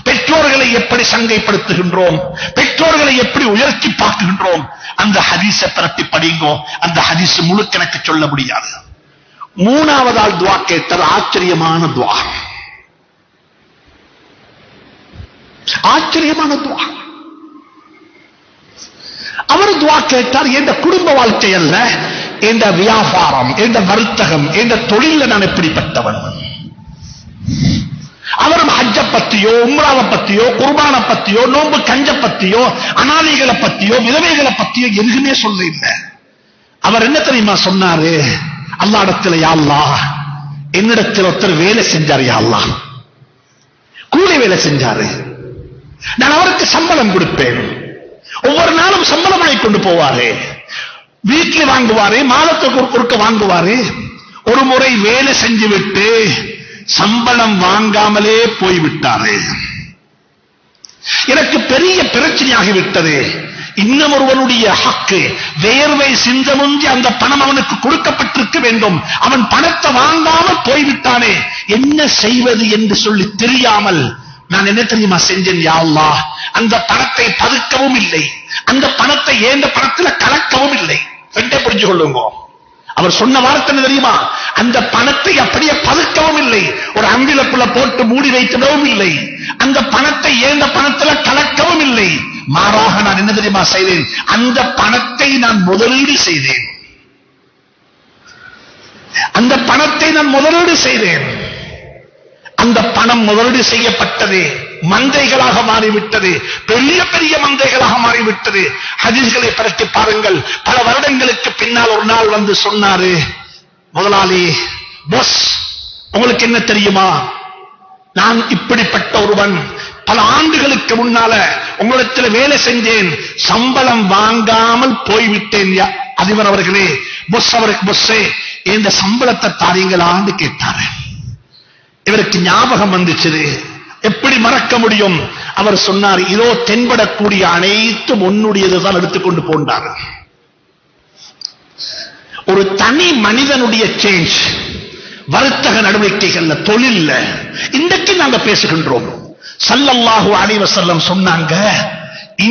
பெற்றோர்களை எப்படி சங்கைப்படுத்துகின்றோம், பெற்றோர்களை எப்படி உயர்த்தி பார்க்குகின்றோம். அந்த ஹதீஸை பரப்பி படிங்கோ. அந்த ஹதீஸ் முழுக்க எனக்கு சொல்ல முடியாது. மூணாவதால் துவா கேட்டார், ஆச்சரியமான துவா. ஆச்சரியமான துவா. அவர் துவா கேட்டார், என்ற குடும்ப வாழ்க்கை அல்ல, என்ற வியாபாரம், என்ற வர்த்தகம், என்ற தொழில நான் எப்படிப்பட்டவன். அவரும் ஹஜ்ஜ பத்தியோ, உம்ராவை பத்தியோ, குர்பானை பத்தியோ, நோன்பு கஞ்ச பத்தியோ, அனாதைகளை பத்தியோ, விதவைகளை பத்தியோ எதுவுமே சொல்ல இல்லை. அவர் என்ன தெரியுமா சொன்னாரு? அல்லாஹ்விடத்தில், யா அல்லாஹ், என்னிடத்தில் ஒருத்தர் வேலை செஞ்சார், யா அல்லாஹ், கூலி வேலை செஞ்சாரு, நான் அவருக்கு சம்பளம் கொடுப்பேன். ஒவ்வொரு நாளும் சம்பளமாய் கொண்டு போவாரு, வீட்டில் வாங்குவாரு, மாதத்துக்கு ஒருக்க வாங்குவாரு. ஒரு முறை வேலை செஞ்சு விட்டு சம்பளம் வாங்காமலே போய்விட்டாரு. எனக்கு பெரிய பிரச்சனையாகிவிட்டது. இன்னும் ஒருவனுடைய ஹக்கு, வேர்வை சிந்தமுந்தி அந்த பணம் அவனுக்கு கொடுக்கப்பட்டிருக்க வேண்டும். அவன் பணத்தை வாங்காமல் போய்விட்டானே, என்ன செய்வது என்று சொல்லி தெரியாமல் நான் என்ன தெரியுமா செஞ்சேன்? யா அல்லாஹ், அந்த பணத்தை பதுக்கவும் இல்லை, அந்த பணத்தை ஏந்த பணத்துல கலக்கவும் இல்லை. ரெண்டே புரிஞ்சு கொள்ளுங்க. அவர் சொன்ன வார்த்தை என்ன தெரியுமா? அந்த பணத்தை அப்படியே பதுக்கவும் இல்லை, ஒரு அம்பிலப்புல போட்டு மூடி வைக்கவும் இல்லை, அந்த பணத்தை ஏந்த பணத்துல கலக்கவும் இல்லை. மாறாக நான் என்ன தெரியுமா செய்தேன்? அந்த பணத்தை நான் முதலீடு செய்தேன். அந்த பணத்தை நான் முதலீடு செய்தேன். அந்த பணம் முதலீடு செய்யப்பட்டது, மந்தைகளாக மாறிவிட்டது, பெரிய பெரிய மந்தைகளாக மாறிவிட்டது. ஹதீஸ்களை பரட்டி பாருங்கள். பல வருடங்களுக்கு பின்னால் ஒரு நாள் வந்து சொன்னாரு, முதலாளி, பாஸ், உங்களுக்கு என்ன தெரியுமா, நான் இப்படிப்பட்ட ஒருவன், பல ஆண்டுகளுக்கு முன்னால உங்களிடத்தில் வேலை செஞ்சேன், சம்பளம் வாங்காமல் போய்விட்டேன். அதிபர் அவர்களே, பொஸ் அவருக்கு, பொஸ்ஸே, இந்த சம்பளத்தை தாரீங்களான்னு கேட்டாரு. இவருக்கு ஞாபகம் வந்துச்சு, எப்படி மறக்க முடியும்? அவர் சொன்னார், இதோ தென்படக்கூடிய அனைத்தும் உன்னுடையதுதான், எடுத்துக்கொண்டு போனார். ஒரு தனி மனிதனுடைய சேஞ்ச், வர்த்தக நடவடிக்கைகள்ல, தொழில்ல இன்றைக்கு நாங்க பேசுகின்றோம். ஸல்லல்லாஹு அலைஹி வஸல்லம் சொன்னாங்க,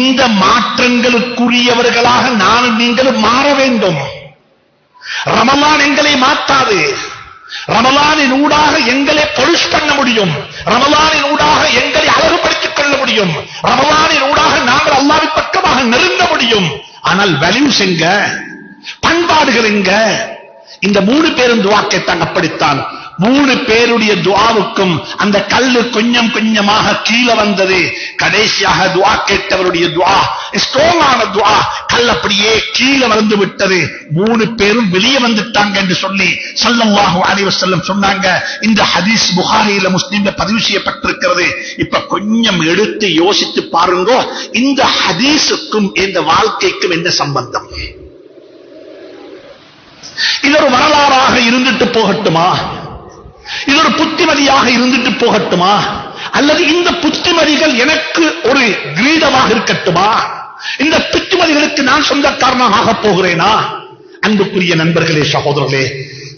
இந்த மாற்றங்களுக்குரியவர்களாக நானும் நீங்களும் மாற வேண்டும். ரமலான் எங்களை மாற்றாது. ரமலானின் ஊடாக எங்களை பொலிஷ் பண்ண முடியும், ரமலானின் ஊடாக எங்களை அழகுபடுத்திக் கொள்ள முடியும், ரமலானின் ஊடாக நாங்கள் அல்லாஹ்வின் பக்கமாக நெருங்க முடியும். ஆனால் வேல்யூஸ் எங்க, பண்பாடுகள் எங்க? இந்த 3 பேரும் துஆ கேட்டாங்க. அப்படித்தான் 3 பேருடைய துஆவுக்கும் அந்த கல்லு கொஞ்சம் கொஞ்சமாக கீழே வந்தது. கடைசியாக துஆ கேட்டவருடைய துஆ ஸ்ட்ராங்கான துஆ, கல் அப்படியே கீழே வந்து விட்டது. 3 பேரும் வெளியே வந்துட்டாங்க என்று சொல்லி ஸல்லல்லாஹு அலைஹி வஸல்லம் சொன்னாங்க. இந்த ஹதீஸ் புகாரியில, முஸ்லிம்ல பதிவு செய்யப்பட்டிருக்கிறது. இப்ப கொஞ்சம் எடுத்து யோசித்து பாருங்க, இந்த ஹதீஸுக்கும் இந்த வாழ்க்கைக்கும் என்ன சம்பந்தம்? இது ஒரு வரலாறாக இருந்துட்டு போகட்டுமா? இது ஒரு புத்திமதியாக இருந்துட்டு போகட்டுமா? அல்லது இந்த புத்திமதிகள் எனக்கு ஒரு கிரீடமாக இருக்கட்டுமா? இந்த புத்திமதிகளுக்கு நான் சொந்தக்காரனாக ஆகப் போகிறேனா? அன்புக்குரிய நண்பர்களே, சகோதரர்களே,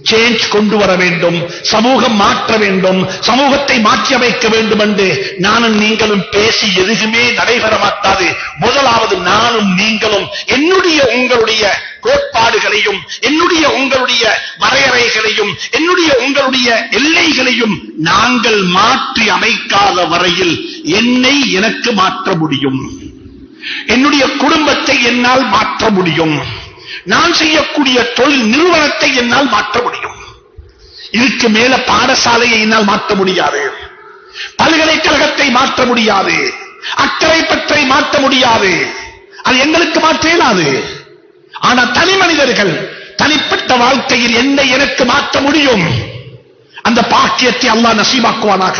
சேஞ்ச் கொண்டு வர வேண்டும், சமூகம் மாற்ற வேண்டும், சமூகத்தை மாற்றி அமைக்க வேண்டும் என்று நானும் நீங்களும் பேசி எதுவுமே நடைபெற மாட்டாது. முதலாவது நானும் நீங்களும் என்னுடைய உங்களுடைய கோட்பாடுகளையும், என்னுடைய உங்களுடைய வரையறைகளையும், என்னுடைய உங்களுடைய எல்லைகளையும் நாங்கள் மாற்றி அமைக்காத வரையில் என்னை எனக்கு மாற்ற முடியும், என்னுடைய குடும்பத்தை என்னால் மாற்ற முடியும், நான் செய்யக்கூடிய தொழில் நிறுவனத்தை என்னால் மாற்ற முடியும். இதுக்கு மேல பாடசாலையை என்னால் மாற்ற முடியாது, பல்கலைக்கழகத்தை மாற்ற முடியாது, அக்கறை பற்றை மாற்ற முடியாது, அது எங்களுக்கு மாற்ற இயலாது. ஆனா தனி மனிதர்கள் தனிப்பட்ட வாழ்க்கையில் என்னை எனக்கு மாற்ற முடியும். அந்த பாக்கியத்தை அல்லாஹ் நசீபாக்குவானாக.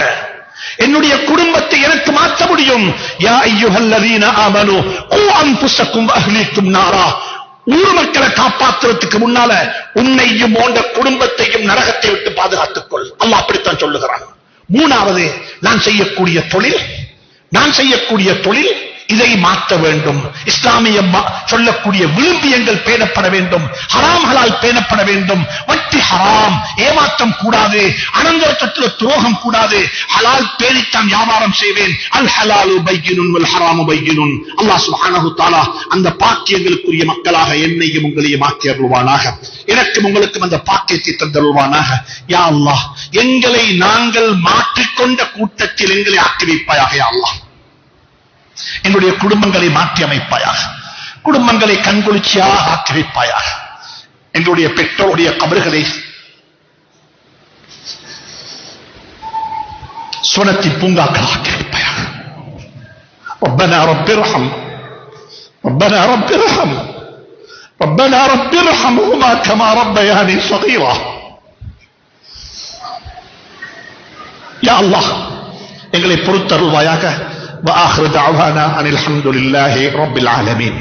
என்னுடைய குடும்பத்தை எனக்கு மாற்ற முடியும். யா அய்யுஹல்லதீன ஆமனூ கூ அன்ஃபுஸக்கும் வஅஹ்லீக்கும் நாரா. ஊர் மக்களை காப்பாற்றுவதற்கு முன்னால உன்னையும் உன் குடும்பத்தையும் நரகத்தை விட்டு பாதுகாத்துக் கொள். அல்லாஹ் அப்படித்தான் சொல்லுகிறான். மூணாவது, நான் செய்யக்கூடிய தொழில் இதை மாற்ற வேண்டும். இஸ்லாமிய சொல்லக்கூடிய விழும்பியங்கள் பேணப்பட வேண்டும், ஹராம் ஹலால் பேணப்பட வேண்டும். வட்டி ஹராம், ஏமாற்றம் கூடாது, அனந்தர சொத்துல துரோகம் கூடாது. ஹலால் பேணித்தான் வியாபாரம் செய்வேன். அல் ஹலாலு பையினுன் வல் ஹராமு பையினுன். அல்லாஹ் சுப்ஹானஹு தஆலா அந்த பாக்கியங்களுக்குரிய மக்களாக என்னையும் உங்களையும் ஆக்கி அருள்வானாக. எனக்கும் உங்களுக்கும் அந்த பாக்கியத்தை தந்தருள்வானாக. யா அல்லாஹ், எங்களை நாங்கள் மாற்றிக்கொண்ட கூட்டத்தில் எங்களை ஆக்கி வைப்பாயாக. யா அல்லாஹ், என்னுடைய குடும்பங்களை மாற்றி அமைப்பாயாக, குடும்பங்களை கண்குளிர்ச்சியாக ஆக்கி வைப்பாயாக. எங்களுடைய பெற்றோருடைய கபறுகளை சுவனத்தின் பூங்காக்கள் ஆக்கி வைப்பாயாக. ربنا رب ارحم ربنا رب ارحم ربنا رب ارحمهما كما ربياني صغيرا. يا الله, எங்களை பொறுத்தருள்வாயாக. وآخر دعوانا أن الحمد لله رب العالمين.